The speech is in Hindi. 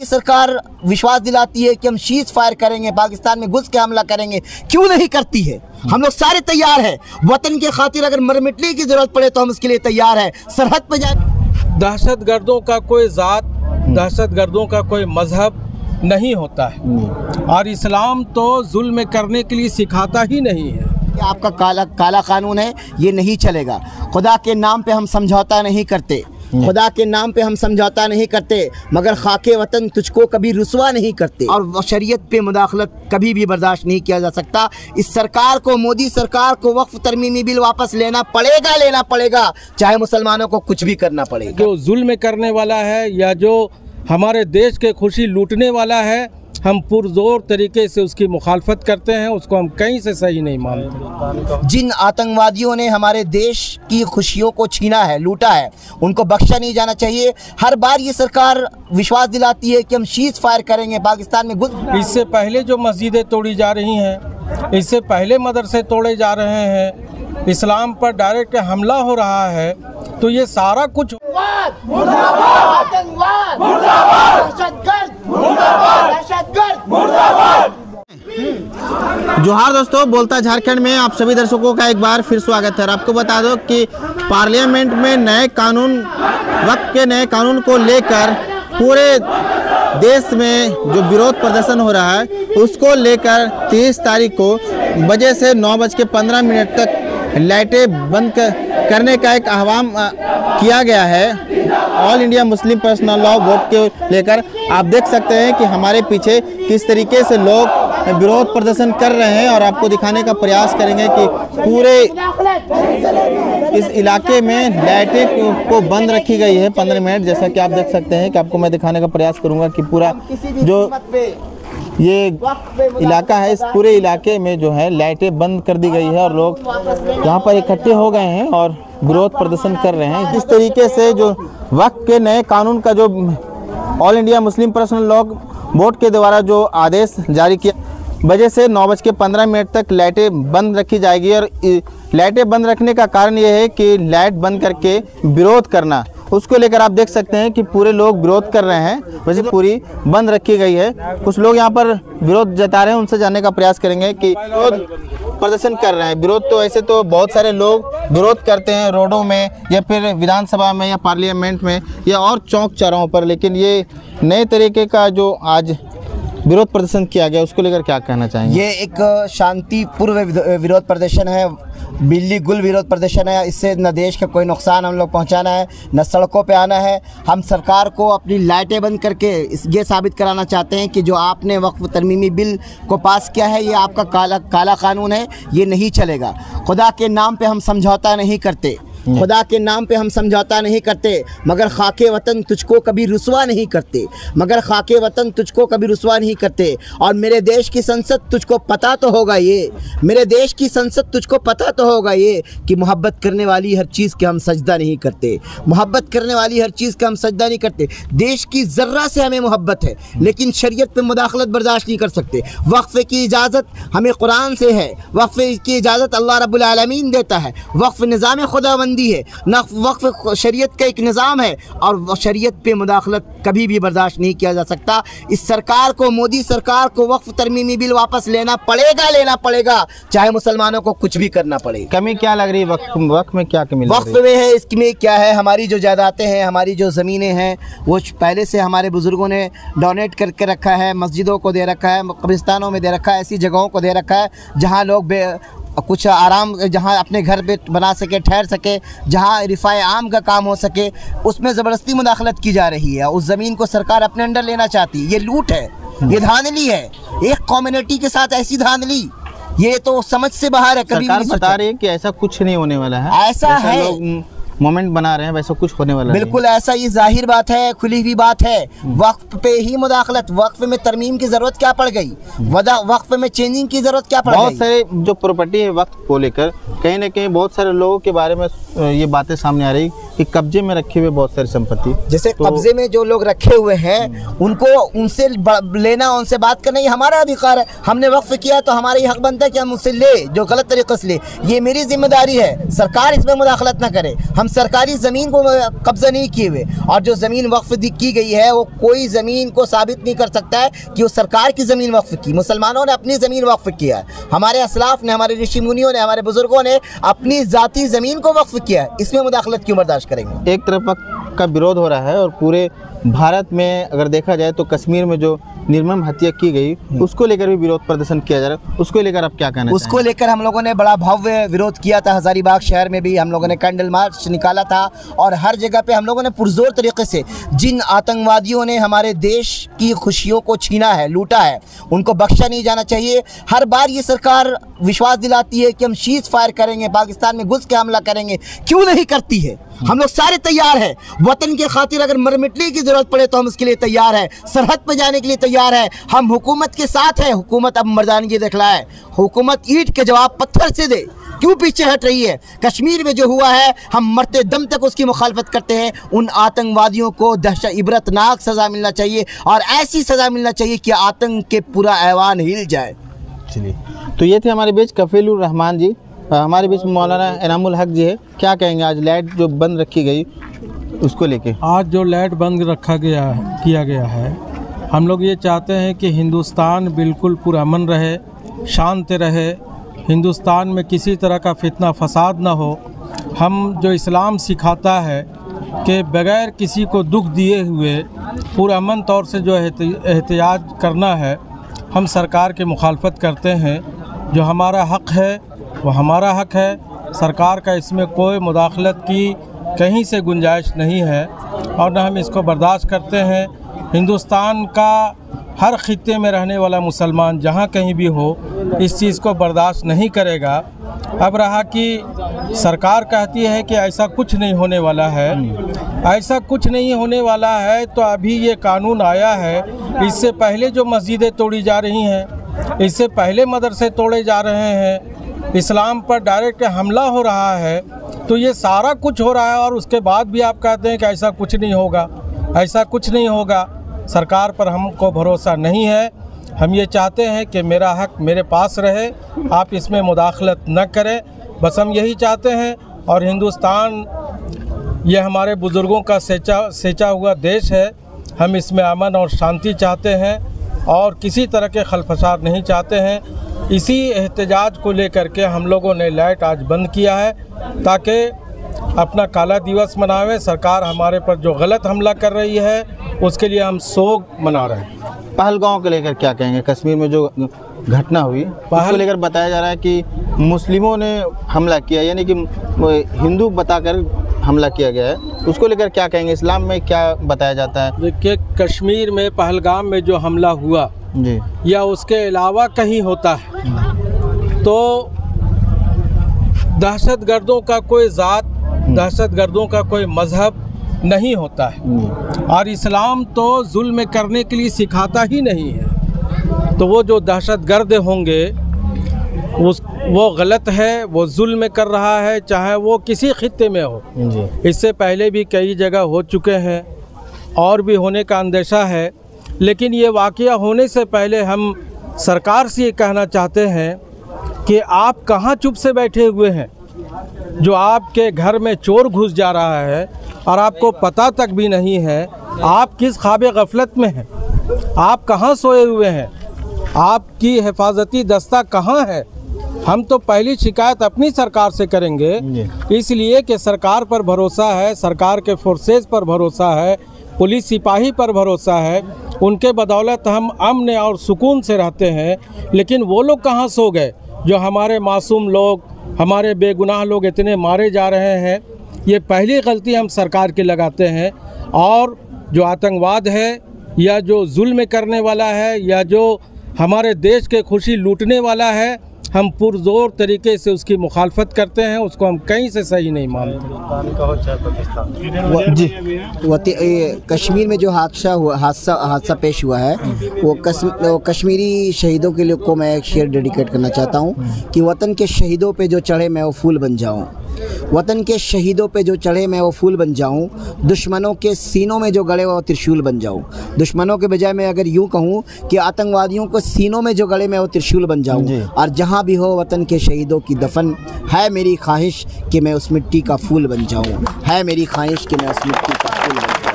सरकार विश्वास दिलाती है कि हम शीज फायर करेंगे, पाकिस्तान में घुस के हमला करेंगे, क्यों नहीं करती है? हम लोग सारे तैयार हैं, वतन के खातिर अगर मर मिटने की जरूरत पड़े तो हम उसके लिए तैयार हैं, सरहद पे जाए। दहशतगर्दों का कोई ज़ात, दहशतगर्दों का कोई मजहब नहीं होता है और इस्लाम तो जुल्म करने के लिए सिखाता ही नहीं है। आपका काला कानून है, ये नहीं चलेगा। खुदा के नाम पे हम समझौता नहीं करते, खुदा के नाम पे हम समझौता नहीं करते, मगर खाके वतन तुझको कभी रुसवा नहीं करते। और शरीयत पे मुदाखलत कभी भी बर्दाश्त नहीं किया जा सकता। इस सरकार को, मोदी सरकार को वक्फ तरमीमी बिल वापस लेना पड़ेगा, चाहे मुसलमानों को कुछ भी करना पड़ेगा। जो जुल्म करने वाला है या जो हमारे देश के खुशी लूटने वाला है, हम पुरजोर तरीके से उसकी मुखालफत करते हैं, उसको हम कहीं से सही नहीं मानते। जिन आतंकवादियों ने हमारे देश की खुशियों को छीना है, लूटा है, उनको बख्शा नहीं जाना चाहिए। हर बार ये सरकार विश्वास दिलाती है कि हम शीज फायर करेंगे, पाकिस्तान में घुस। इससे पहले जो मस्जिदें तोड़ी जा रही हैं, इससे पहले मदरसे तोड़े जा रहे हैं, इस्लाम पर डायरेक्ट हमला हो रहा है, तो ये सारा कुछ जोहार दोस्तों, बोलता झारखंड में आप सभी दर्शकों का एक बार फिर स्वागत है। और आपको बता दो कि पार्लियामेंट में नए कानून, वक्फ के नए कानून को लेकर पूरे देश में जो विरोध प्रदर्शन हो रहा है, उसको लेकर 30 तारीख को बजे से 9:15 तक लाइटें बंद करने का एक आह्वान किया गया है all India Muslim personal law board के लेकर। आप देख सकते हैं कि हमारे पीछे किस तरीके से लोग विरोध प्रदर्शन कर रहे हैं और आपको दिखाने का प्रयास करेंगे कि पूरे इस इलाके में लाइटें को बंद रखी गई है 15 मिनट। जैसा कि आप देख सकते हैं कि आपको मैं दिखाने का प्रयास करूंगा कि पूरा जो ये इलाका है, इस पूरे इलाके में जो है लाइटें बंद कर दी गई है और लोग यहाँ पर इकट्ठे हो गए हैं और विरोध प्रदर्शन कर रहे हैं। इस तरीके से जो वक्फ के नए कानून का जो all India Muslim personal law board के द्वारा जो आदेश जारी किया, बजे से 9:15 तक लाइटें बंद रखी जाएगी। और लाइटें बंद रखने का कारण ये है कि लाइट बंद करके विरोध करना, उसको लेकर आप देख सकते हैं कि पूरे लोग विरोध कर रहे हैं। वैसे पूरी बंद रखी गई है, कुछ लोग यहाँ पर विरोध जता रहे हैं, उनसे जानने का प्रयास करेंगे कि विरोध प्रदर्शन कर रहे हैं। विरोध तो ऐसे तो बहुत सारे लोग विरोध करते हैं रोडों में या फिर विधानसभा में या पार्लियामेंट में या और चौक चौराहों पर, लेकिन ये नए तरीके का जो आज विरोध प्रदर्शन किया गया, उसको लेकर क्या कहना चाहेंगे? ये एक शांतिपूर्ण विरोध प्रदर्शन है, बिल्ली गुल विरोध प्रदर्शन है। इससे न देश का कोई नुकसान हम लोग पहुंचाना है, न सड़कों पे आना है। हम सरकार को अपनी लाइटें बंद करके ये साबित कराना चाहते हैं कि जो आपने वक्फ तरमीमी बिल को पास किया है, ये आपका काला कानून है, ये नहीं चलेगा। खुदा के नाम पे हम समझौता नहीं करते, खुदा के नाम पे हम समझौता नहीं करते, मगर खाके वतन तुझको कभी रुसवा नहीं करते, और मेरे देश की संसद तुझको पता तो होगा ये, मेरे देश की संसद तुझको पता तो होगा ये कि मोहब्बत करने वाली हर चीज़ के हम सजदा नहीं करते, मोहब्बत करने वाली हर चीज़ का हम सजदा नहीं करते। देश की ज़र्रा से हमें मोहब्बत है, लेकिन शरीयत पे मुदाखलत बर्दाश्त नहीं कर सकते। वक्फ की इजाज़त हमें कुरान से है, वक्फ की इजाज़त अल्लाह रब्बुल आलमीन देता है। वक्फ निज़ाम खुदाबंदी है, न वक्फ शरीयत का एक निज़ाम है, और शरीयत पे मुदाखलत कभी भी बर्दाश्त नहीं किया जा सकता। इस सरकार को, मोदी सरकार को वक्फ तरमीमी बिल वापस लेना पड़ेगा, चाहे मुसलमानों को कुछ भी करना पड़े। कमी क्या लग रही है वक्फ में? क्या कमी वक्फ में है? इसमें क्या है, हमारी जो जायदादें हैं, हमारी जो ज़मीनें हैं, वो पहले से हमारे बुज़ुर्गों ने डोनेट करके रखा है, मस्जिदों को दे रखा है, कब्रिस्तानों में दे रखा है, ऐसी जगहों को दे रखा है जहाँ लोग कुछ आराम, जहाँ अपने घर पे बना सके, ठहर सके, जहाँ रिफाए आम का काम हो सके, उसमें ज़बरदस्ती मुदाखलत की जा रही है। उस ज़मीन को सरकार अपने अंडर लेना चाहती है। ये लूट है, ये धांधली है, एक कम्युनिटी के साथ ऐसी धांधली, ये तो समझ से बाहर है। कभी सरकार बता रही है कि ऐसा कुछ नहीं होने वाला है, ऐसा है, मोमेंट बना रहे हैं, वैसा कुछ होने वाला बिल्कुल नहीं। ऐसा ये जाहिर बात है, खुली हुई बात है। वक्फ पे ही मुदाखलत, वक्फ में तरमीम की जरूरत क्या पड़ गई, वक्फ में चेंजिंग की जरूरत क्या पड़ गई? बहुत सारे जो प्रॉपर्टी है वक्फ को लेकर, कहीं ना कहीं बहुत सारे लोगों के बारे में ये बातें सामने आ रही कि कब्जे में रखे हुए बहुत सारी संपत्ति, जैसे कब्जे में जो लोग रखे हुए हैं, उनको उनसे लेना, उनसे बात करना, ये हमारा अधिकार है। हमने वक्फ किया तो हमारा ये हक बनता है कि हम उससे ले, जो गलत तरीके से ले। ये मेरी जिम्मेदारी है, सरकार इसमें मुदाखलत ना करे। हम सरकारी ज़मीन को कब्ज़ा नहीं किए हुए, और जो ज़मीन वक्फ की गई है वो कोई ज़मीन को साबित नहीं कर सकता है कि वो सरकार की ज़मीन वक्फ की। मुसलमानों ने अपनी ज़मीन वक्फ किया है, हमारे असलाफ ने, हमारे ऋषि मुनियों ने, हमारे बुज़ुर्गों ने अपनी ज़ाती ज़मीन को वक्फ किया है। इसमें मुदाखलत क्यों बर्दाश्त करेंगे? एक तरफ का विरोध हो रहा है और पूरे भारत में अगर देखा जाए तो कश्मीर में जो निर्मम हत्या की गई उसको लेकर भी विरोध प्रदर्शन किया जा रहा है, उसको लेकर आप क्या कहना उसको लेकर हम लोगों ने बड़ा भव्य विरोध किया था। हज़ारीबाग शहर में भी हम लोगों ने कैंडल मार्च निकाला था, और हर जगह पे हम लोगों ने पुरजोर तरीके से जिन आतंकवादियों ने हमारे देश की खुशियों को छीना है, लूटा है, उनको बख्शा नहीं जाना चाहिए। हर बार ये सरकार विश्वास दिलाती है कि हम शीज़ फायर करेंगे, पाकिस्तान में घुस के हमला करेंगे, क्यों नहीं करती है? हम लोग सारे तैयार हैं, वतन के खातिर अगर मर मिटने की ज़रूरत पड़े तो हम उसके लिए तैयार हैं, सरहद पर जाने के लिए तैयार है। हम हुकूमत के साथ हैं, हुकूमत अब मर्दानगी दिखलाए, हुकूमत ईंट के जवाब पत्थर से दे, क्यों पीछे हट रही है? कश्मीर में जो हुआ है हम मरते दम तक उसकी मुखालफत करते हैं। उन आतंकवादियों को दहशत इबरतनाक सज़ा मिलना चाहिए, और ऐसी सज़ा मिलना चाहिए कि आतंक के पूरा ऐवान हिल जाए। चलिए, तो ये थे हमारे बीच कफीलुर रहमान जी, हमारे बीच मौलाना इनामुल हक जी है। क्या कहेंगे आज लाइट जो बंद रखी गई उसको लेके? आज जो लाइट बंद किया गया है, हम लोग ये चाहते हैं कि हिंदुस्तान बिल्कुल पुरअमन रहे, शांत रहे, हिंदुस्तान में किसी तरह का फितना फसाद ना हो। हम जो इस्लाम सिखाता है कि बग़ैर किसी को दुख दिए हुए पुरअमन तौर से जो एहतियात करना है, हम सरकार की मुखालफत करते हैं। जो हमारा हक़ है वो हमारा हक़ है, सरकार का इसमें कोई मुदाखलत की कहीं से गुंजाइश नहीं है, और न हम इसको बर्दाश्त करते हैं। हिंदुस्तान का हर खित्ते में रहने वाला मुसलमान जहाँ कहीं भी हो इस चीज़ को बर्दाश्त नहीं करेगा। अब रहा कि सरकार कहती है कि ऐसा कुछ नहीं होने वाला है, ऐसा कुछ नहीं होने वाला है, तो अभी ये कानून आया है, इससे पहले जो मस्जिदें तोड़ी जा रही हैं, इससे पहले मदरसे तोड़े जा रहे हैं, इस्लाम पर डायरेक्ट हमला हो रहा है, तो ये सारा कुछ हो रहा है, और उसके बाद भी आप कहते हैं कि ऐसा कुछ नहीं होगा, ऐसा कुछ नहीं होगा। सरकार पर हमको भरोसा नहीं है। हम ये चाहते हैं कि मेरा हक़ मेरे पास रहे, आप इसमें मुदाखलत न करें, बस हम यही चाहते हैं। और हिंदुस्तान ये हमारे बुज़ुर्गों का सेंचा हुआ देश है, हम इसमें अमन और शांति चाहते हैं और किसी तरह के खलफसाद नहीं चाहते हैं। इसी एहतजाज को लेकर के हम लोगों ने लाइट आज बंद किया है ताकि अपना काला दिवस मनावें। सरकार हमारे पर जो गलत हमला कर रही है उसके लिए हम शोक मना रहे हैं। पहलगाम को लेकर क्या कहेंगे? कश्मीर में जो घटना हुई उसको लेकर बताया जा रहा है कि मुस्लिमों ने हमला किया, यानी कि हिंदू बताकर हमला किया गया है, उसको लेकर क्या कहेंगे? इस्लाम में क्या बताया जाता है? देखिए, कश्मीर में पहलगाम में जो हमला हुआ जी, या उसके अलावा कहीं होता है तो दहशतगर्दों का कोई ज़ात, दहशतगर्दों का कोई मज़हब नहीं होता है, और इस्लाम तो जुल्म करने के लिए सिखाता ही नहीं है। तो वो जो दहशतगर्द होंगे वो गलत है, वो जुल्म कर रहा है, चाहे वो किसी खित्ते में हो। इससे पहले भी कई जगह हो चुके हैं और भी होने का अंदेशा है, लेकिन ये वाक़या होने से पहले हम सरकार से ये कहना चाहते हैं कि आप कहाँ चुप से बैठे हुए हैं? जो आपके घर में चोर घुस जा रहा है और आपको पता तक भी नहीं है, आप किस ख्वाब गफलत में हैं? आप कहाँ सोए हुए हैं? आपकी हिफाजती दस्ता कहाँ है? हम तो पहली शिकायत अपनी सरकार से करेंगे, इसलिए कि सरकार पर भरोसा है, सरकार के फोर्सेस पर भरोसा है, पुलिस सिपाही पर भरोसा है, उनके बदौलत हम अमन और सुकून से रहते हैं। लेकिन वो लोग कहाँ सो गए जो हमारे मासूम लोग, हमारे बेगुनाह लोग इतने मारे जा रहे हैं? ये पहली गलती हम सरकार की लगाते हैं। और जो आतंकवाद है या जो जुल्म करने वाला है या जो हमारे देश के खुशी लूटने वाला है, हम पुरजोर तरीके से उसकी मुखालफत करते हैं, उसको हम कहीं से सही नहीं मानते। जी, कश्मीर में जो हादसा पेश हुआ है वो कश्मीरी शहीदों के लिए को मैं एक शेर डेडिकेट करना चाहता हूँ कि वतन के शहीदों पे जो चढ़े मैं वो फूल बन जाऊँ। वतन के शहीदों पे जो चढ़े मैं वो फूल बन जाऊं, दुश्मनों के सीनों में जो गड़े वो त्रिशूल बन जाऊं। दुश्मनों के बजाय मैं अगर यूं कहूं कि आतंकवादियों को सीनों में जो गड़े मैं वो त्रिशूल बन जाऊं। और जहां भी हो वतन के शहीदों की दफन, है मेरी ख्वाहिश कि मैं उस मिट्टी का फूल बन जाऊं, है मेरी ख्वाहिश कि मैं उस मिट्टी का फूल बन जाऊं।